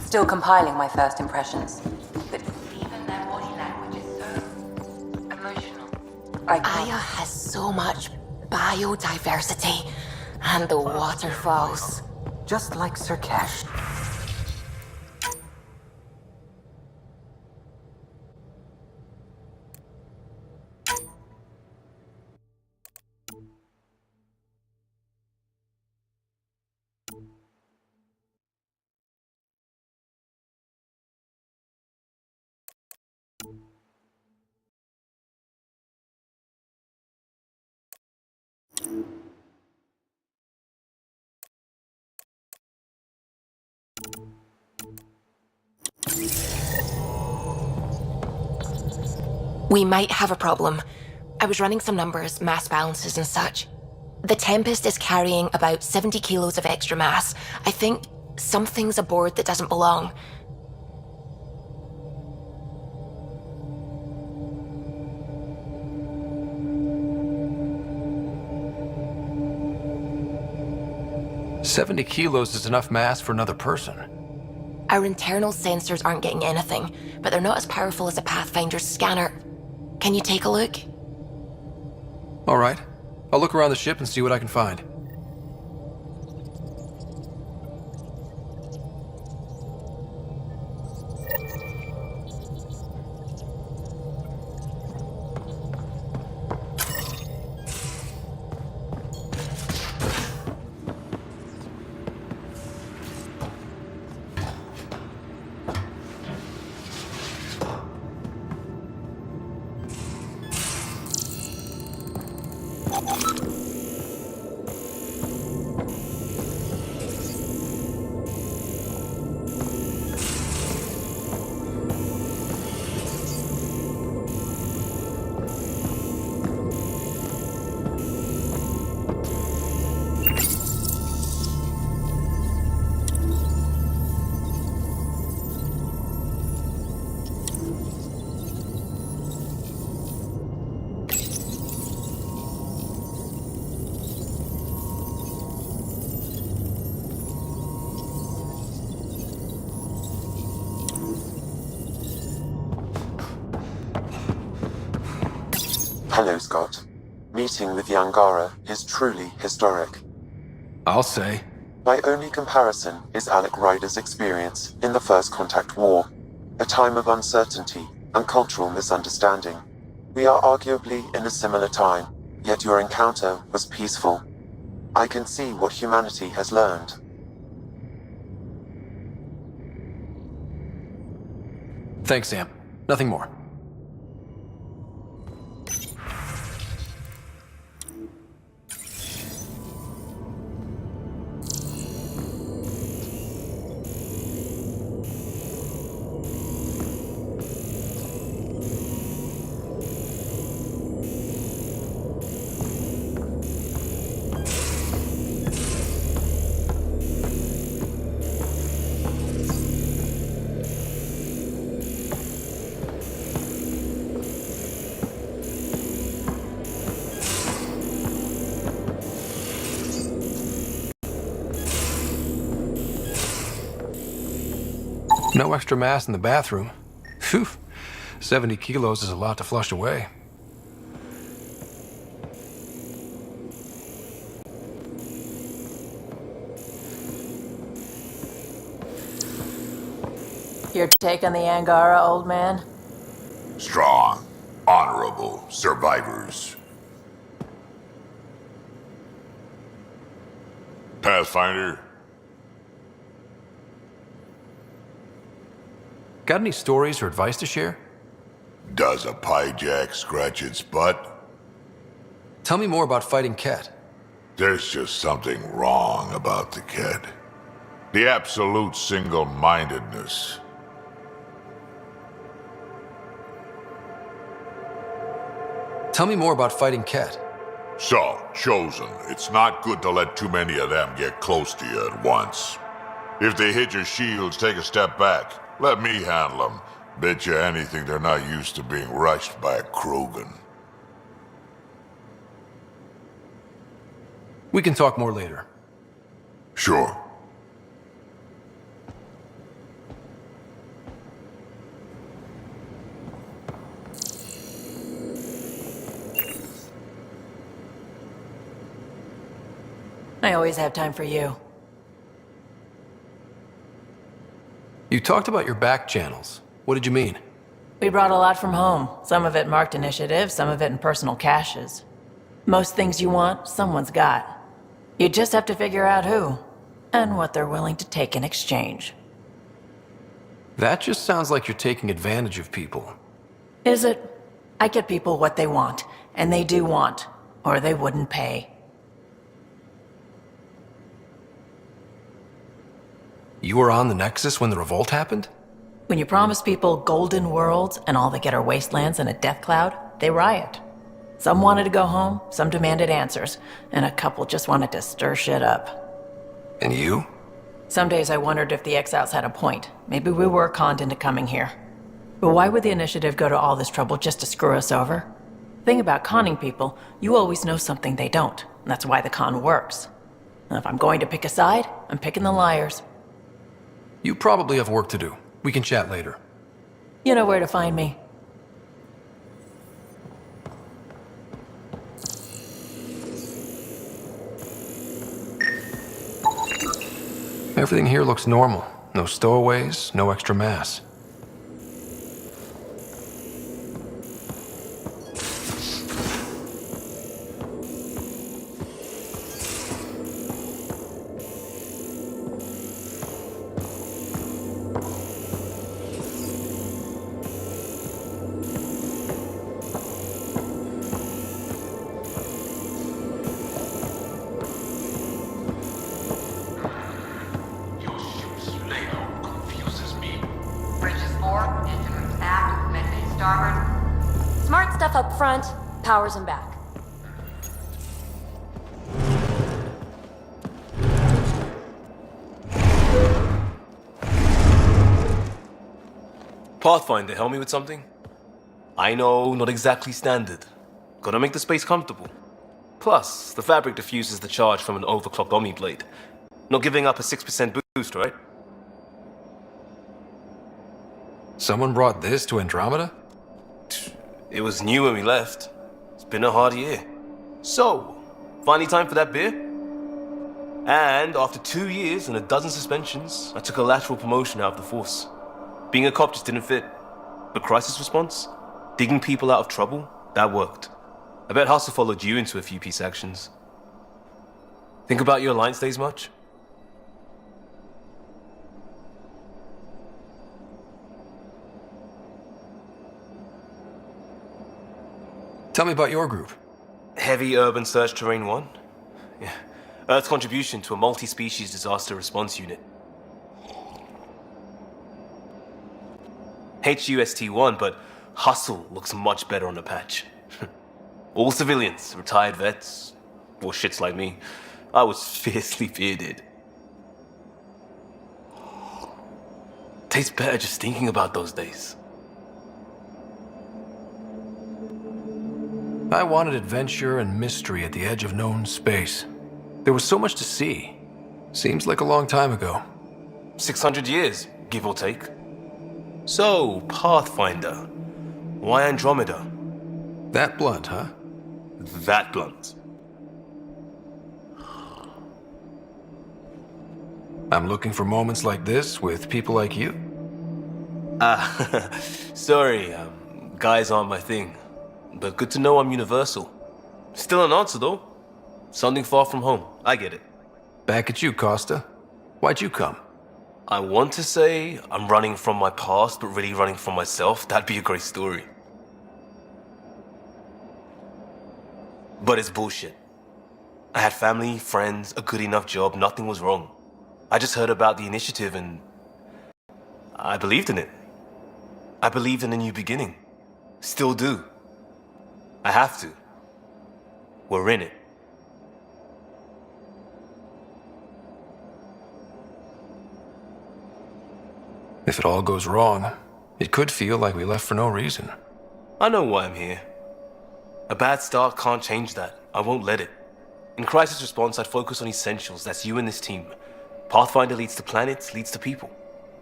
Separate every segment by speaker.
Speaker 1: Still compiling my first impressions. But even their body language is so emotional.
Speaker 2: Aya has so much biodiversity. And the waterfalls.
Speaker 3: Just like Sirkesh.
Speaker 2: We might have a problem. I was running some numbers, mass balances and such. The Tempest is carrying about 70 kilos of extra mass. I think something's aboard that doesn't belong.
Speaker 4: "70 kilos is enough mass for another person."
Speaker 2: Our internal sensors aren't getting anything, but they're not as powerful as a Pathfinder's scanner. Can you take a look?
Speaker 4: All right. I'll look around the ship and see what I can find.
Speaker 5: Hello, Scott. Meeting with the Angara is truly historic.
Speaker 4: I'll say.
Speaker 5: My only comparison is Alec Ryder's experience in the First Contact War, a time of uncertainty and cultural misunderstanding. We are arguably in a similar time, yet your encounter was peaceful. I can see what humanity has learned.
Speaker 4: Thanks, Sam. Nothing more. No extra mass in the bathroom. Phew. 70 kilos is a lot to flush away.
Speaker 1: Your take on the Angara, old man?
Speaker 6: Strong, honorable survivors. Pathfinder?
Speaker 4: Got any stories or advice to share?
Speaker 6: Does a piejack scratch its butt?
Speaker 4: Tell me more about fighting Ket.
Speaker 6: There's just something wrong about the kid. The absolute single-mindedness.
Speaker 4: Tell me more about fighting Ket.
Speaker 6: So, Chosen, it's not good to let too many of them get close to you at once. If they hit your shields, take a step back. Let me handle them. Bet you anything they're not used to being rushed by a Krogan.
Speaker 4: We can talk more later.
Speaker 6: Sure.
Speaker 7: I always have time for you.
Speaker 4: You talked about your back channels. What did you mean?
Speaker 7: We brought a lot from home. Some of it marked initiative, some of it in personal caches. Most things you want, someone's got. You just have to figure out who, and what they're willing to take in exchange.
Speaker 4: That just sounds like you're taking advantage of people.
Speaker 7: Is it? I get people what they want, and they do want, or they wouldn't pay.
Speaker 4: You were on the Nexus when the revolt happened?
Speaker 7: When you promise people golden worlds and all they get are wastelands and a death cloud, they riot. Some wanted to go home, some demanded answers, and a couple just wanted to stir shit up.
Speaker 4: And you?
Speaker 7: Some days I wondered if the exiles had a point. Maybe we were conned into coming here. But why would the initiative go to all this trouble just to screw us over? Thing about conning people, you always know something they don't. And that's why the con works. And if I'm going to pick a side, I'm picking the liars.
Speaker 4: You probably have work to do. We can chat later.
Speaker 7: You know where to find me.
Speaker 4: Everything here looks normal. No stowaways, no extra mass.
Speaker 8: Smart stuff up front, powers them back.
Speaker 9: Pathfinder, help me with something? I know, not exactly standard. Gotta make the space comfortable. Plus, the fabric diffuses the charge from an overclocked Omni blade. Not giving up a 6% boost, right?
Speaker 4: Someone brought this to Andromeda?
Speaker 9: It was new when we left. It's been a hard year. So, finally time for that beer? And after 2 years and a dozen suspensions, I took a lateral promotion out of the force. Being a cop just didn't fit. But crisis response? Digging people out of trouble? That worked. I bet Hustle followed you into a few peace actions. Think about your Alliance days much?
Speaker 4: Tell me about your group.
Speaker 9: Heavy Urban Search Terrain 1? Yeah. Earth's contribution to a multi-species disaster response unit. HUST-1, but Hustle looks much better on the patch. All civilians, retired vets, or shits like me. I was fiercely bearded. Tastes better just thinking about those days.
Speaker 4: I wanted adventure and mystery at the edge of known space. There was so much to see. Seems like a long time ago.
Speaker 9: 600 years, give or take. So, Pathfinder. Why Andromeda?
Speaker 4: That blunt, huh?
Speaker 9: That blunt.
Speaker 4: I'm looking for moments like this with people like you.
Speaker 9: Sorry, guys aren't my thing. But good to know I'm universal. Still an answer, though. Something far from home. I get it.
Speaker 4: Back at you, Costa. Why'd you come?
Speaker 9: I want to say I'm running from my past, but really running from myself. That'd be a great story. But it's bullshit. I had family, friends, a good enough job, nothing was wrong. I just heard about the initiative and I believed in it. I believed in a new beginning. Still do. I have to. we're in it.
Speaker 4: If it all goes wrong, it could feel like we left for no reason.
Speaker 9: I know why I'm here. A bad start can't change that. I won't let it. In crisis response, I'd focus on essentials. That's you and this team. Pathfinder leads to planets, leads to people.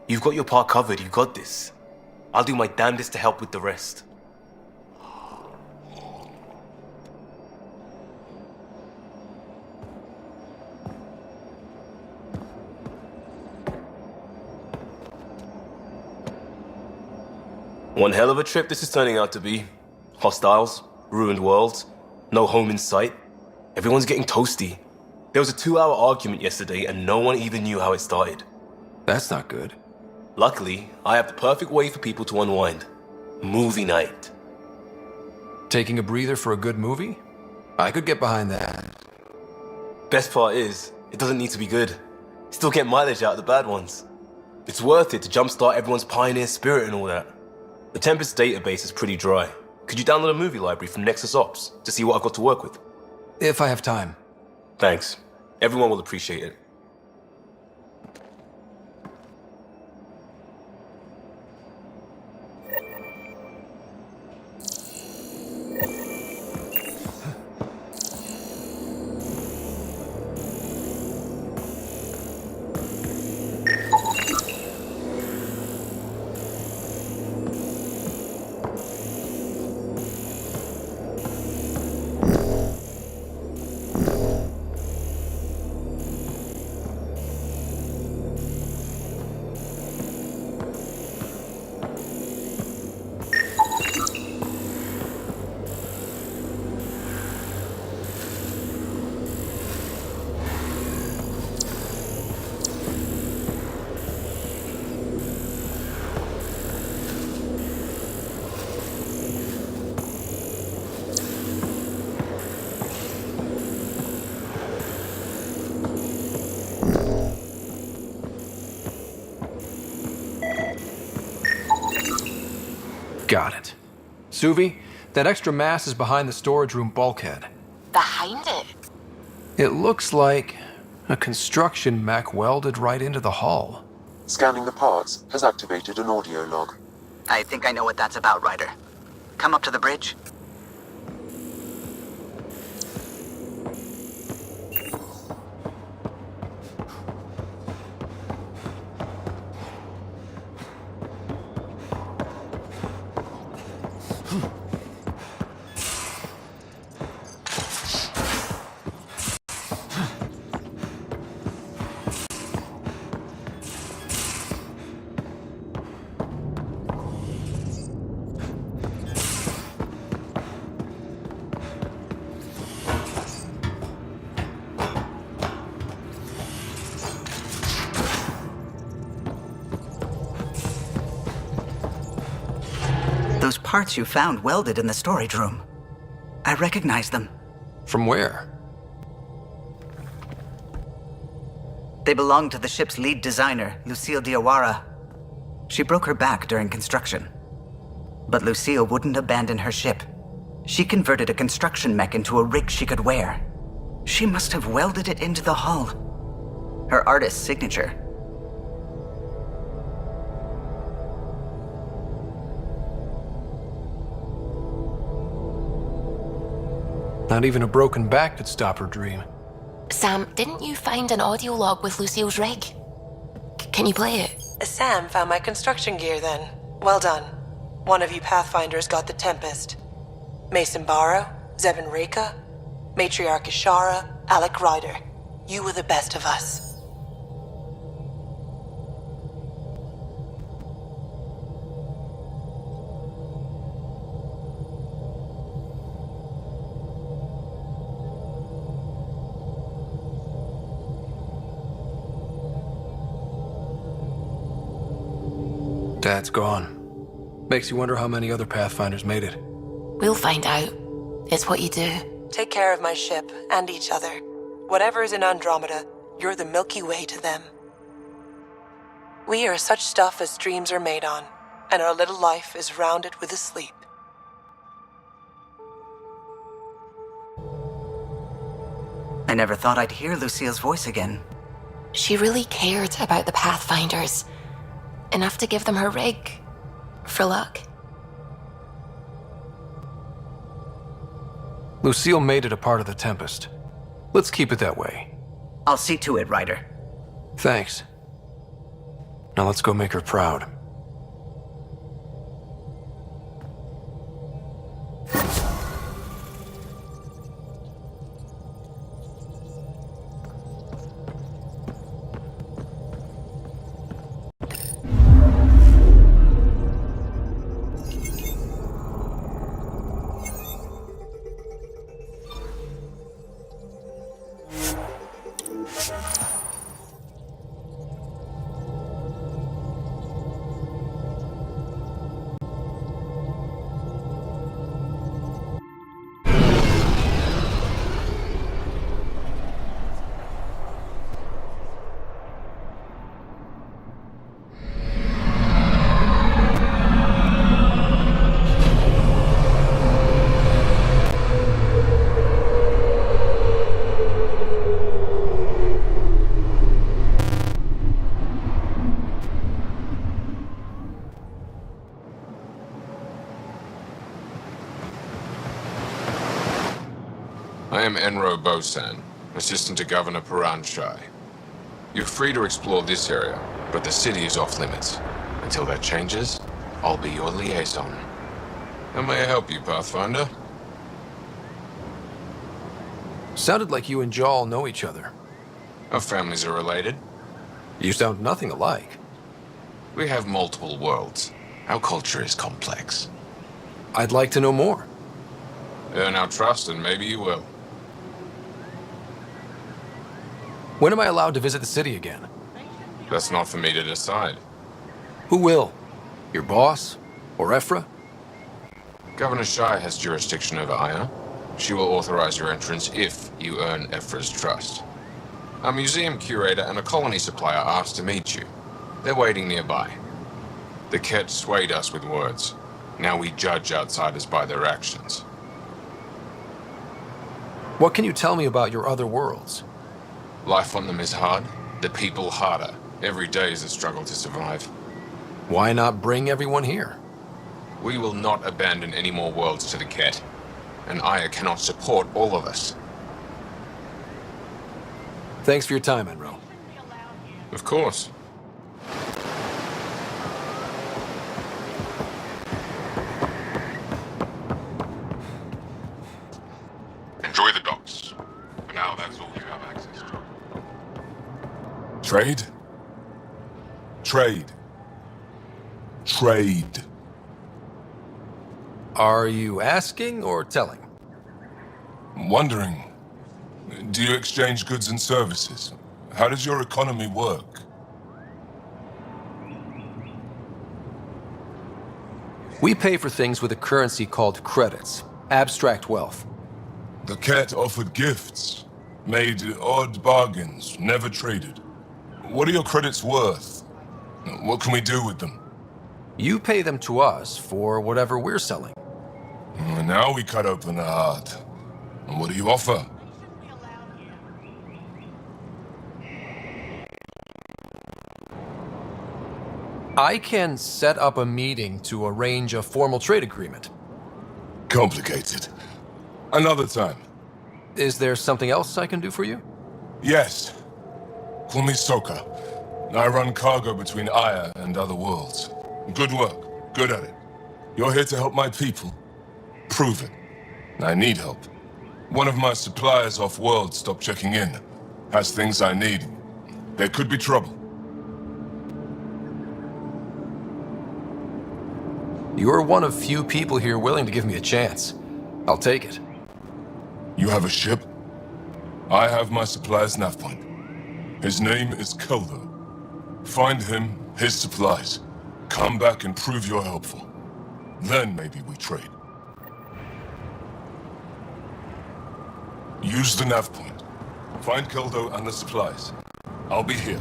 Speaker 9: You've got your part covered. You've got this. I'll do my damnedest to help with the rest. One hell of a trip this is turning out to be. Hostiles, ruined worlds, no home in sight. Everyone's getting toasty. There was a 2-hour argument yesterday and no one even knew how it started.
Speaker 4: That's not good.
Speaker 9: Luckily, I have the perfect way for people to unwind. Movie night.
Speaker 4: Taking a breather for a good movie? I could get behind that.
Speaker 9: Best part is, it doesn't need to be good. Still get mileage out of the bad ones. It's worth it to jumpstart everyone's pioneer spirit and all that. The Tempest database is pretty dry. Could you download a movie library from Nexus Ops to see what I've got to work with?
Speaker 4: If I have time.
Speaker 9: Thanks. Everyone will appreciate it.
Speaker 4: Got it. Suvi, that extra mass is behind the storage room bulkhead.
Speaker 2: Behind it?
Speaker 4: It looks like a construction mech welded right into the hull.
Speaker 5: Scanning the parts has activated an audio log.
Speaker 3: I think I know what that's about, Ryder. Come up to the bridge. Those parts you found welded in the storage room. I recognize them.
Speaker 4: From where?
Speaker 3: They belong to the ship's lead designer, Lucille Diawara. She broke her back during construction. But Lucille wouldn't abandon her ship. She converted a construction mech into a rig she could wear. She must have welded it into the hull. Her artist's signature.
Speaker 4: Not even a broken back could stop her dream.
Speaker 2: Sam, didn't you find an audio log with Lucille's rig? Can you play it?
Speaker 10: Sam found my construction gear then. Well done. One of you Pathfinders got the Tempest. Mason Barrow, Zevin Reka, Matriarch Ishara, Alec Ryder. You were the best of us.
Speaker 4: Dad's gone. Makes you wonder how many other Pathfinders made it.
Speaker 2: We'll find out. It's what you do.
Speaker 10: Take care of my ship and each other. Whatever is in Andromeda, you're the Milky Way to them. We are such stuff as dreams are made on, and our little life is rounded with a sleep.
Speaker 3: I never thought I'd hear Lucille's voice again.
Speaker 2: She really cared about the Pathfinders. Enough to give them her rig. For luck.
Speaker 4: Lucille made it a part of the Tempest. Let's keep it that way.
Speaker 3: I'll see to it, Ryder.
Speaker 4: Thanks. Now let's go make her proud.
Speaker 11: I am Enro Bosan, assistant to Governor Piranshai. You're free to explore this area, but the city is off limits. Until that changes, I'll be your liaison. How may I help you, Pathfinder?
Speaker 4: Sounded like you and Jal know each other.
Speaker 11: Our families are related.
Speaker 4: You sound nothing alike.
Speaker 11: We have multiple worlds. Our culture is complex.
Speaker 4: I'd like to know more.
Speaker 11: Earn our trust and maybe you will.
Speaker 4: When am I allowed to visit the city again?
Speaker 11: That's not for me to decide.
Speaker 4: Who will? Your boss? Or Ephra?
Speaker 11: Governor Shai has jurisdiction over Aya. She will authorize your entrance if you earn Ephra's trust. A museum curator and a colony supplier asked to meet you. They're waiting nearby. The Ket swayed us with words. Now we judge outsiders by their actions.
Speaker 4: What can you tell me about your other worlds?
Speaker 11: Life on them is hard, the people harder. Every day is a struggle to survive.
Speaker 4: Why not bring everyone here?
Speaker 11: We will not abandon any more worlds to the Ket, and Aya cannot support all of us.
Speaker 4: Thanks for your time, Enro.
Speaker 11: Of course.
Speaker 6: Enjoy the docks. For now, that's all you have access to.
Speaker 12: Trade? Trade. Trade.
Speaker 4: Are you asking or telling?
Speaker 12: I'm wondering, do you exchange goods and services? How does your economy work?
Speaker 4: We pay for things with a currency called credits, abstract wealth.
Speaker 12: The Ket offered gifts, made odd bargains, never traded. What are your credits worth? What can we do with them?
Speaker 4: You pay them to us for whatever we're selling.
Speaker 12: Now we cut open the heart. And what do you offer?
Speaker 4: I can set up a meeting to arrange a formal trade agreement.
Speaker 12: Complicated. Another time.
Speaker 4: Is there something else I can do for you?
Speaker 12: Yes. Call me Soka. I run cargo between Aya and other worlds. Good work. Good at it. You're here to help my people. Prove it. I need help. One of my suppliers off-world stopped checking in. Has things I need. There could be trouble.
Speaker 4: You're one of few people here willing to give me a chance. I'll take it.
Speaker 12: You have a ship? I have my supplier's nav point. His name is Keldo. Find him, his supplies. Come back and prove you're helpful. Then maybe we trade. Use the nav point. Find Keldo and the supplies. I'll be here.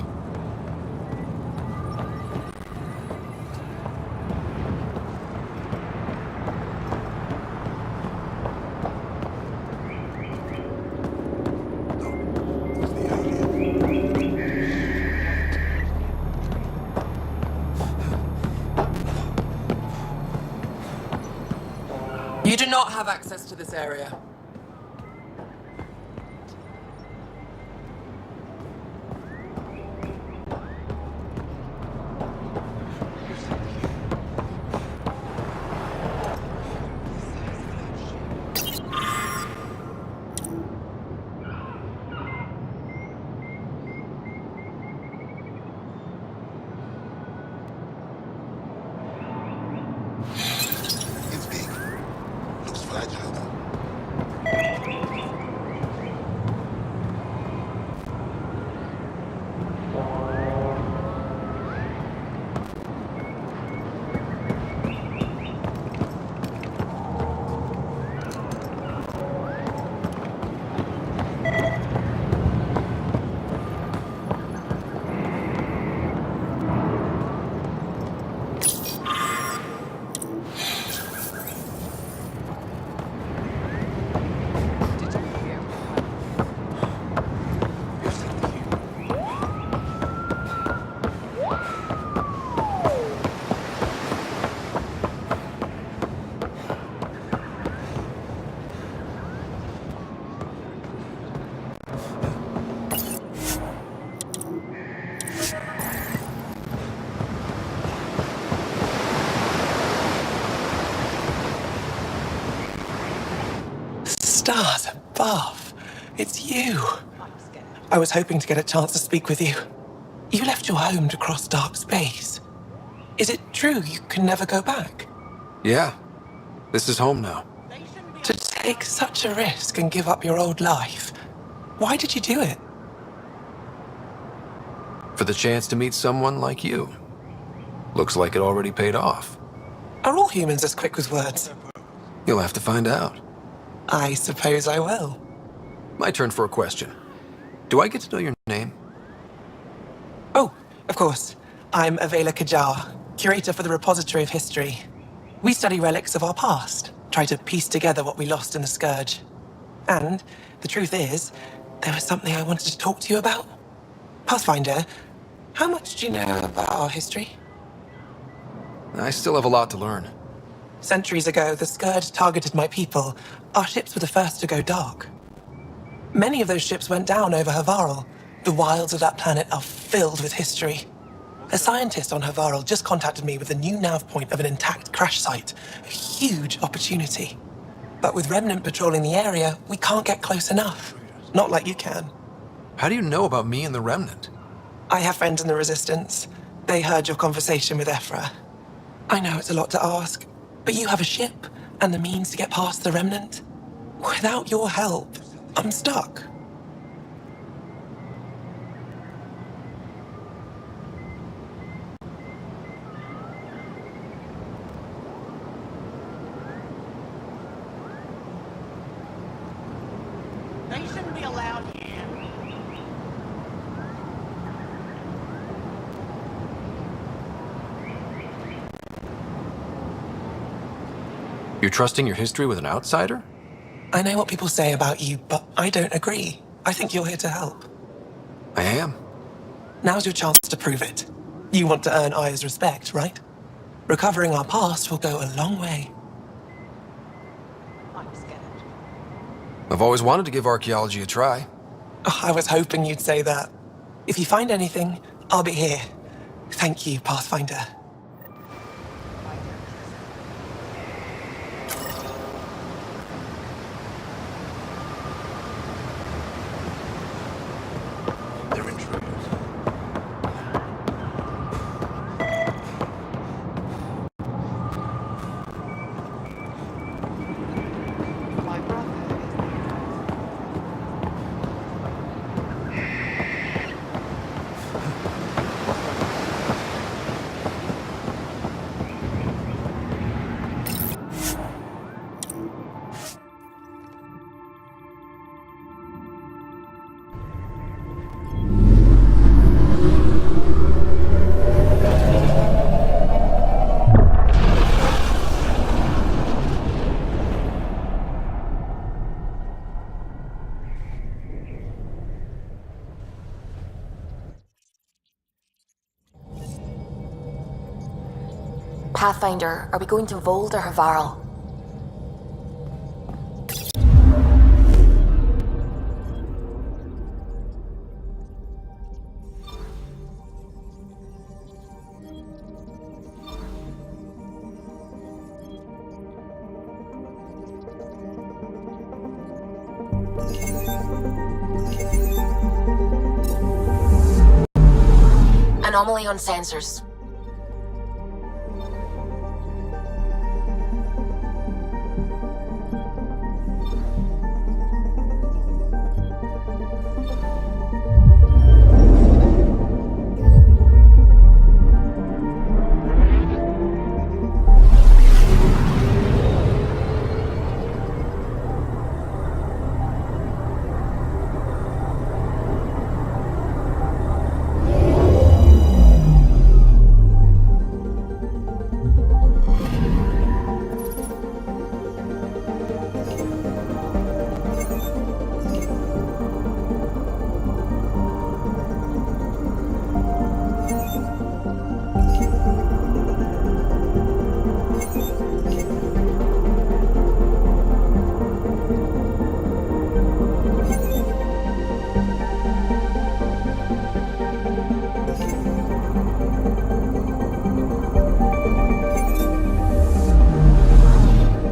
Speaker 13: not have access to this area.
Speaker 14: It's big. Looks fragile though.
Speaker 15: Stars above. It's you. I was hoping to get a chance to speak with you. You left your home to cross dark space. Is it true you can never go back?
Speaker 4: Yeah. This is home now.
Speaker 15: To take such a risk and give up your old life, why did you do it?
Speaker 4: For the chance to meet someone like you. Looks like it already paid off.
Speaker 15: Are all humans as quick with words?
Speaker 4: You'll have to find out.
Speaker 15: I suppose I will.
Speaker 4: My turn for a question. Do I get to know your name?
Speaker 15: Oh, of course. I'm Avela Kajar, curator for the Repository of History. We study relics of our past, try to piece together what we lost in the Scourge. And the truth is, there was something I wanted to talk to you about. Pathfinder, how much do you know about our history?
Speaker 4: I still have a lot to learn.
Speaker 15: Centuries ago, the Scourge targeted my people. Our ships were the first to go dark. Many of those ships went down over Havarl. The wilds of that planet are filled with history. A scientist on Havarl just contacted me with the new nav point of an intact crash site. A huge opportunity. But with Remnant patrolling the area, we can't get close enough. Not like you can.
Speaker 4: How do you know about me and the Remnant?
Speaker 15: I have friends in the Resistance. They heard your conversation with Ephra. I know it's a lot to ask, but you have a ship and the means to get past the Remnant. Without your help, I'm stuck.
Speaker 16: They shouldn't be allowed here.
Speaker 4: You're trusting your history with an outsider?
Speaker 15: I know what people say about you, but I don't agree. I think you're here to help.
Speaker 4: I am.
Speaker 15: Now's your chance to prove it. You want to earn Aya's respect, right? Recovering our past will go a long way.
Speaker 4: I've always wanted to give archaeology a try.
Speaker 15: Oh, I was hoping you'd say that. If you find anything, I'll be here. Thank you, Pathfinder.
Speaker 2: Pathfinder, are we going to Vold or Havarl? Anomaly on sensors.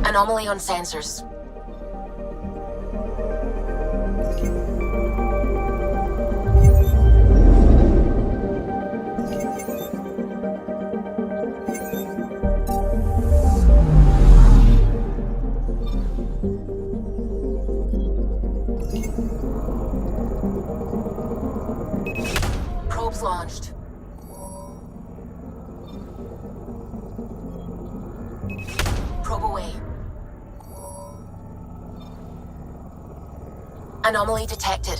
Speaker 2: Anomaly on sensors. Probes launched. Probe away. Anomaly detected.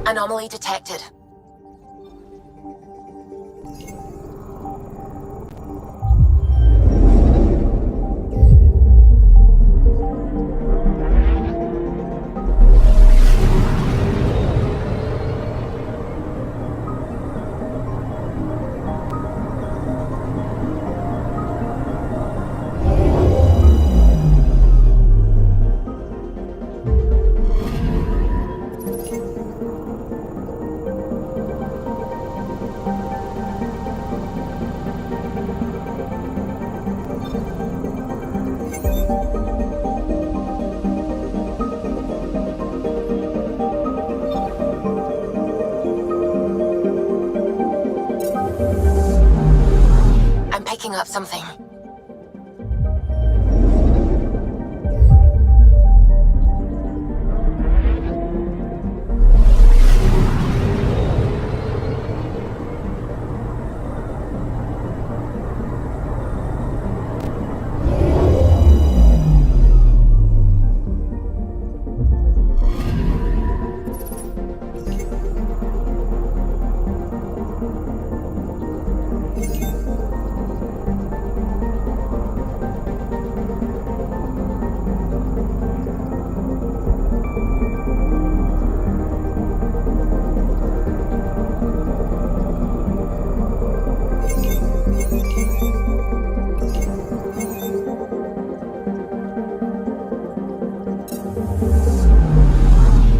Speaker 2: Anomaly detected. I'm picking up something.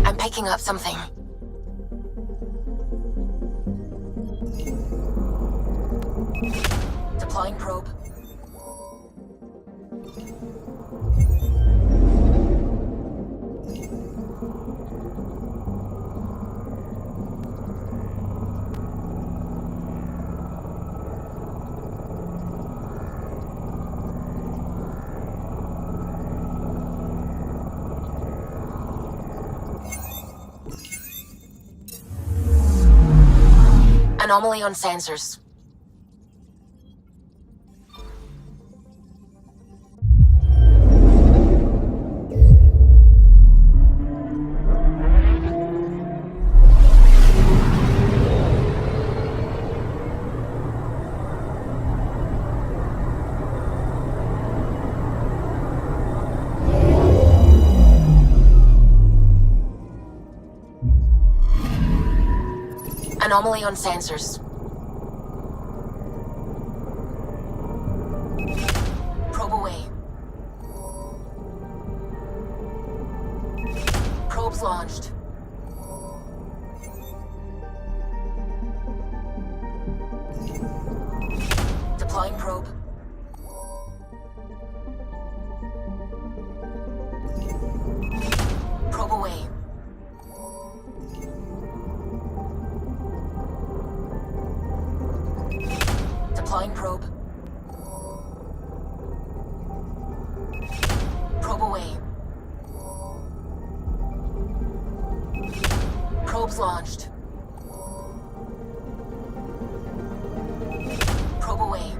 Speaker 2: I'm picking up something. Deploying probe. Anomaly on sensors. Anomaly on sensors. Probe away. Probes launched. Deploying probe. Probe away. Deploying probe. Probe away. Probes launched. Probe away.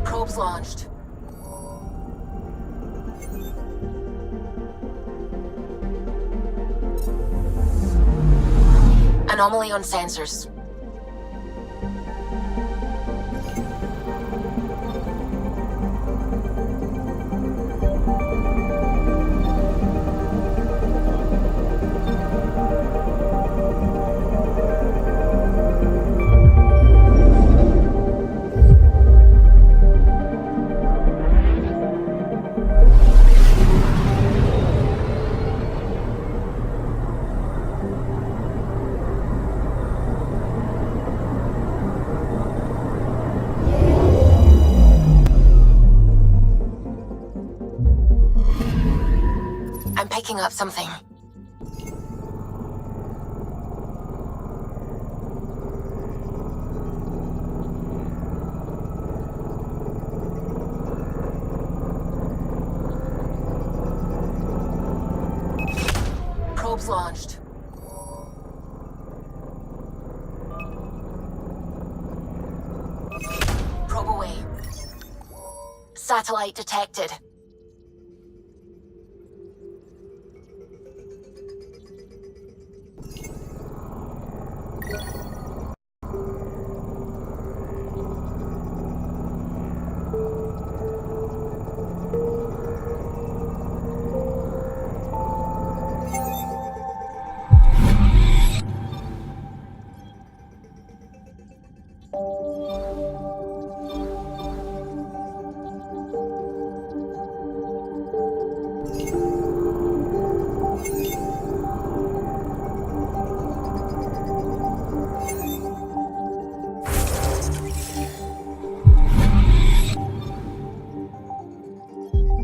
Speaker 2: Probes launched. Anomaly on sensors. I'm picking up something. Probes launched. Probe away. Satellite detected.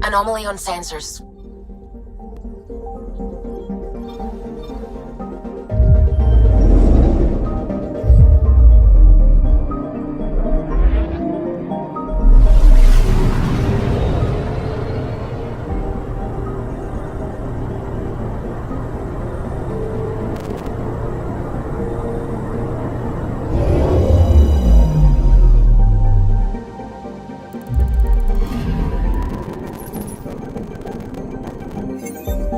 Speaker 2: Anomaly on sensors.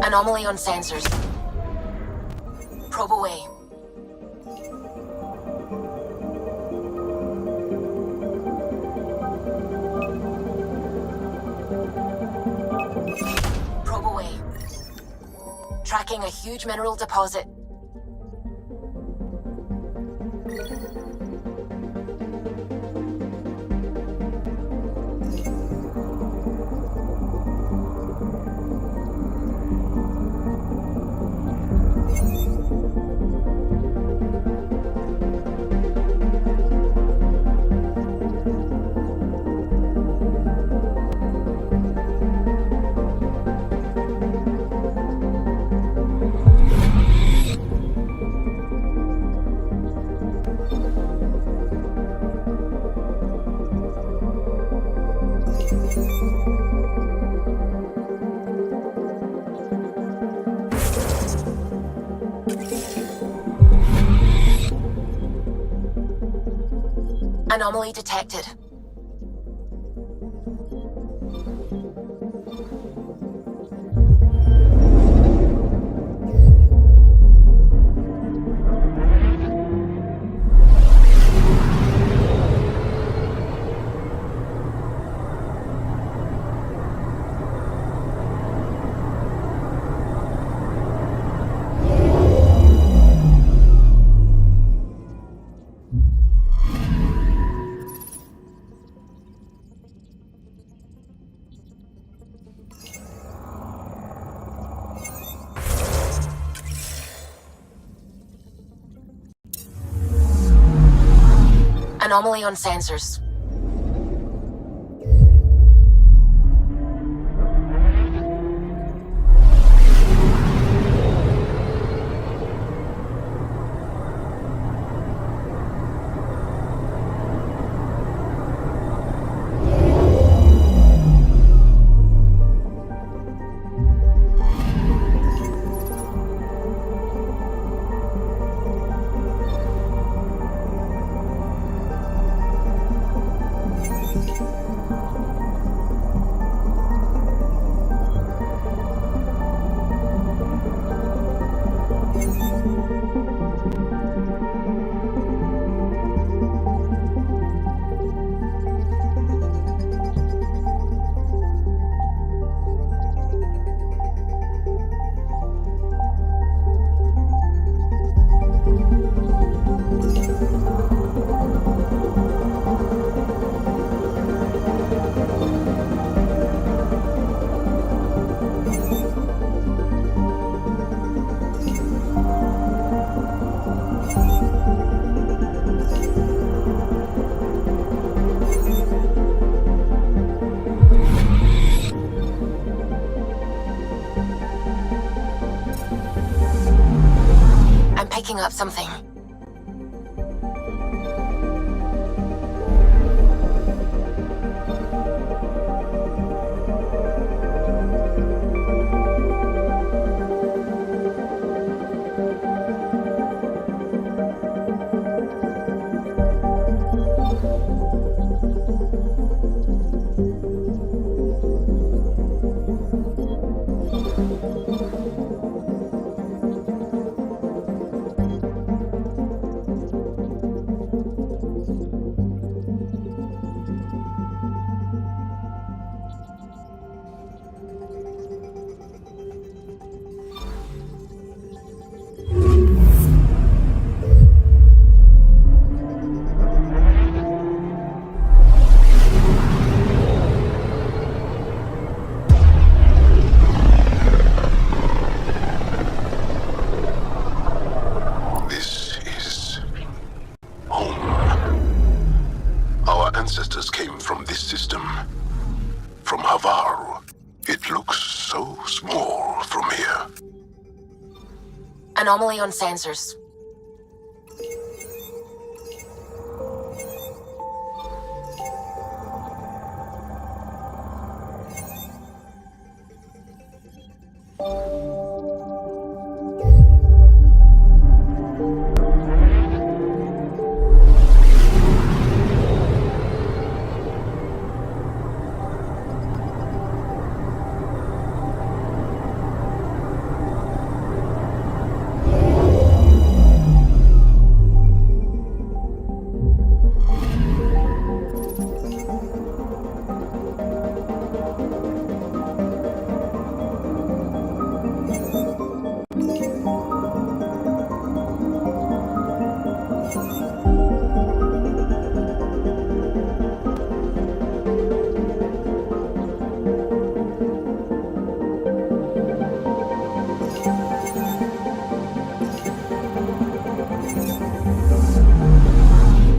Speaker 2: Anomaly on sensors. Probe away. Probe away. Tracking a huge mineral deposit. Anomaly detected. Anomaly on sensors. I'm picking up something.
Speaker 14: This is home. Our ancestors came from this system. From Havaru. It looks so small from here.
Speaker 2: Anomaly on sensors.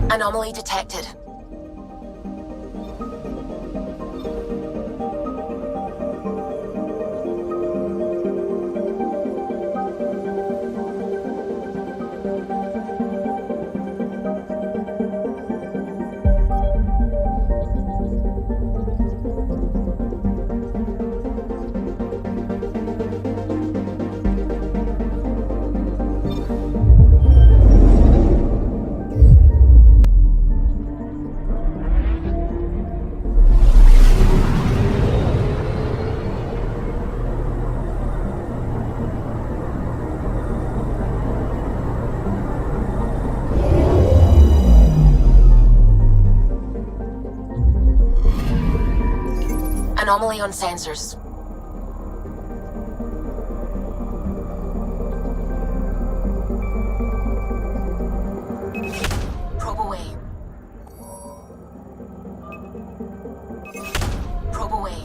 Speaker 2: Anomaly detected. Anomaly on sensors. Probe away. Probe away.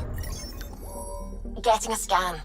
Speaker 2: Getting a scan.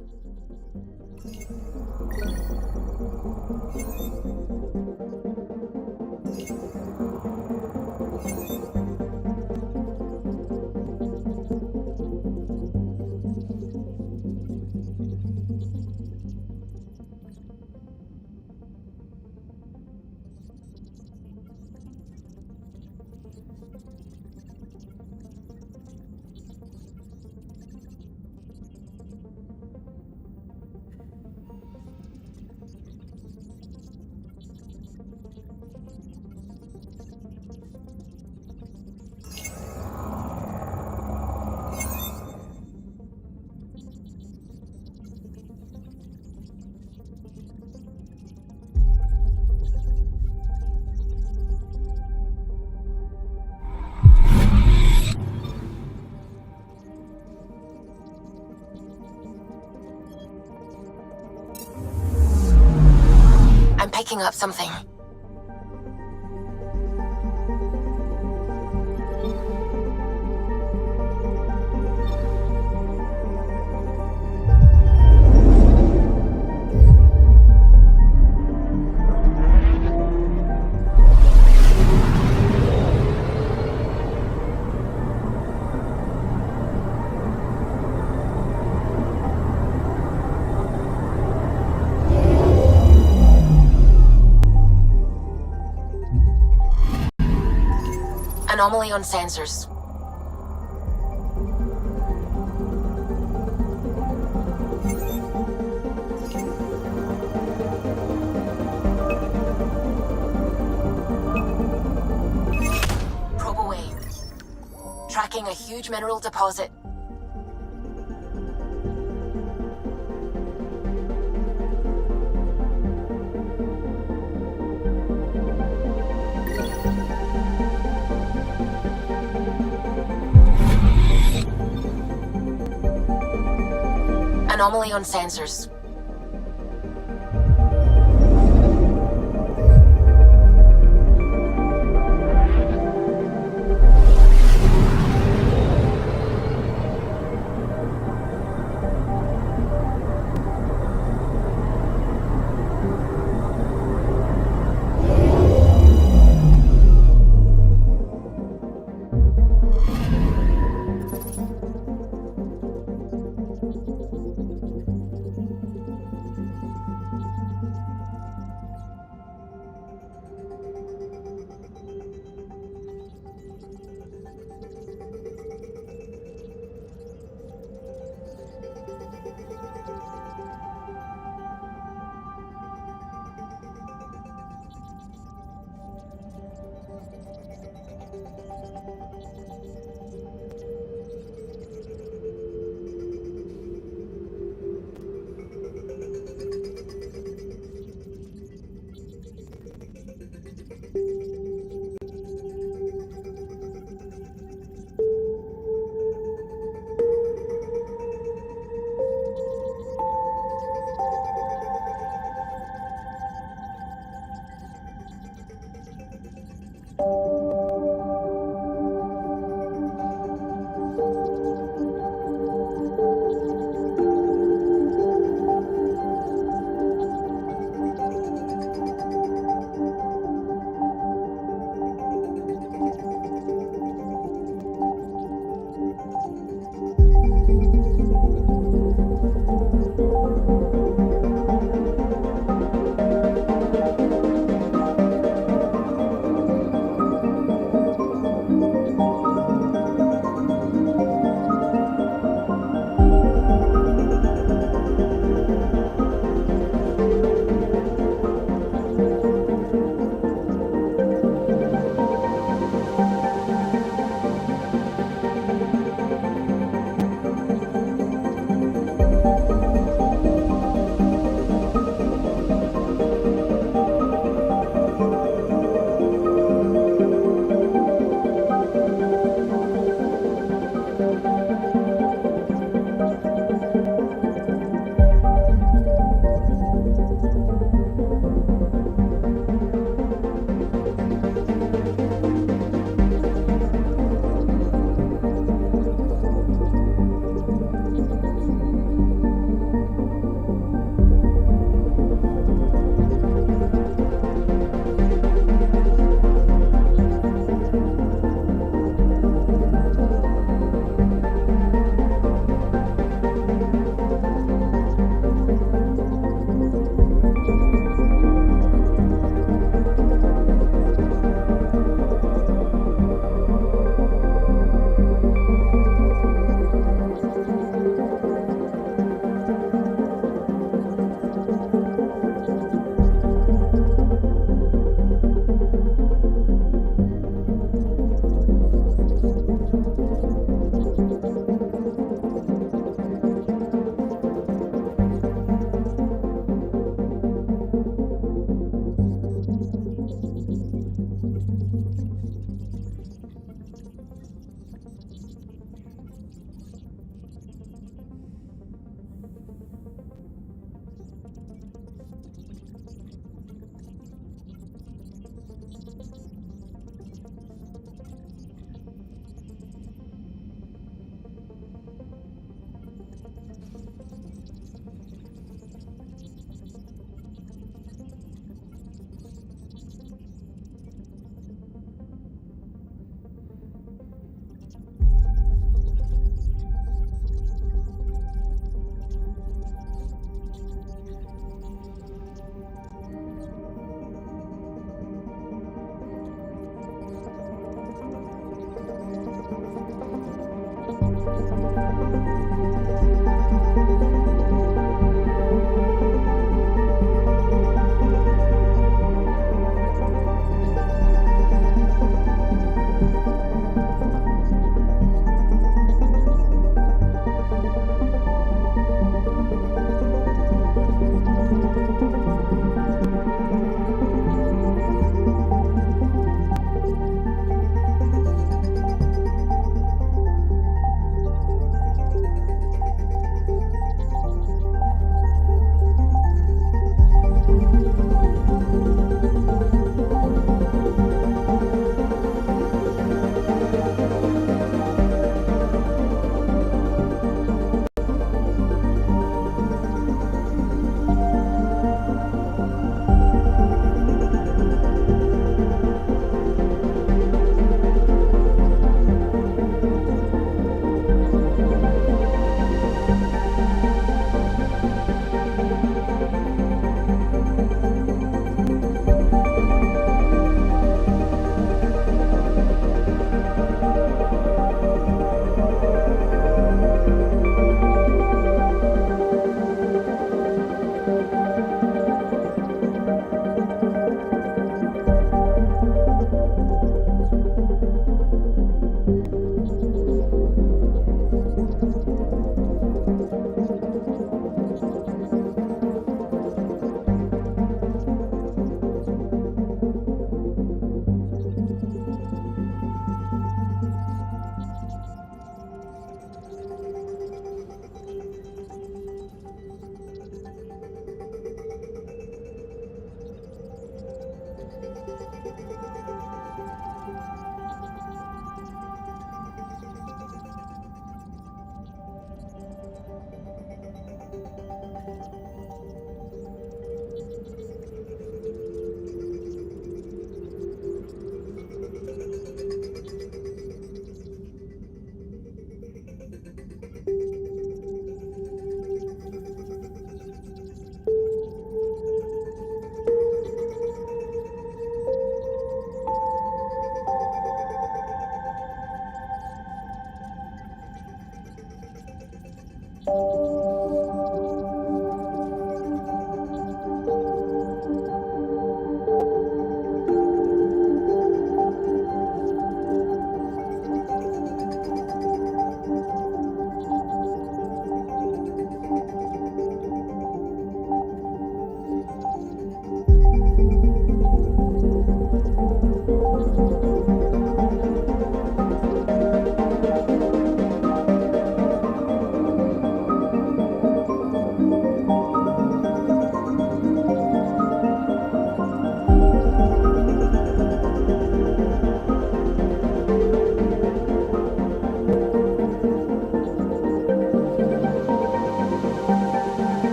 Speaker 2: I'm picking up something. Anomaly on sensors. Probe away. Tracking a huge mineral deposit. Anomaly on sensors.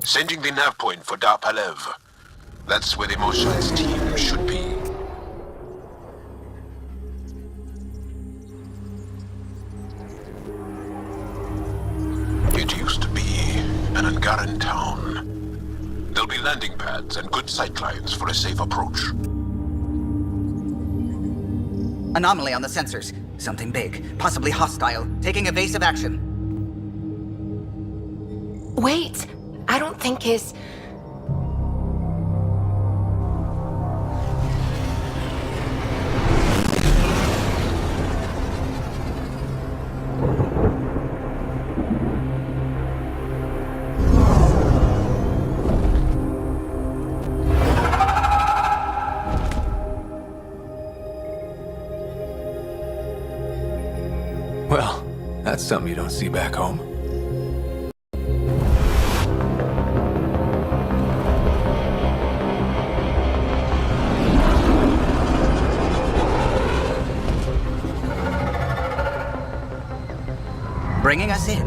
Speaker 14: Sending the nav point for Dar Palev. That's where the Mosha's team should be. It used to be an Angaran town. There'll be landing pads and good sightlines for a safe approach.
Speaker 3: Anomaly on the sensors. Something big, possibly hostile, taking evasive action.
Speaker 2: Wait, I don't think his...
Speaker 4: Well, that's something you don't see back home.
Speaker 3: Bringing us in.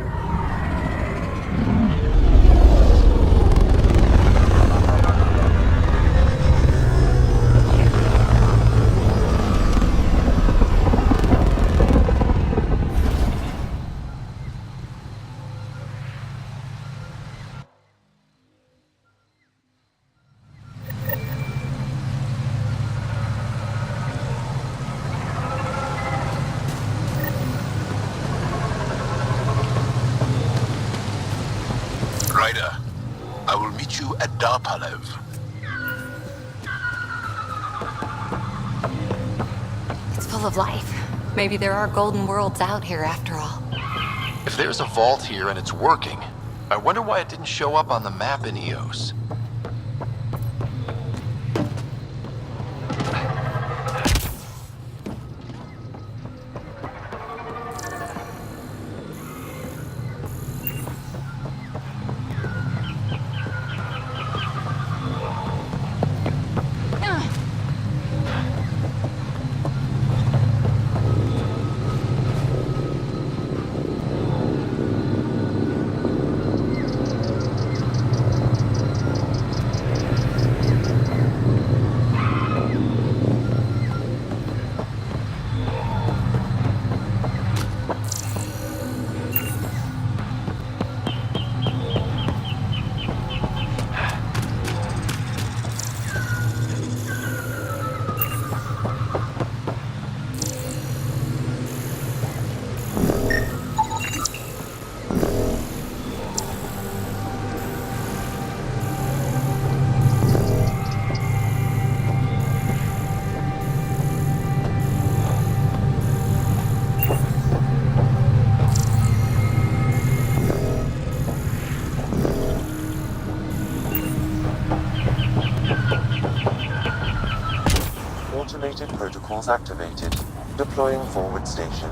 Speaker 14: Ryder, I will meet you at Dar Palev.
Speaker 8: It's full of life. Maybe there are golden worlds out here after all.
Speaker 13: If there's a vault here and it's working, I wonder why it didn't show up on the map in EOS.
Speaker 5: Automated protocols activated. Deploying forward station.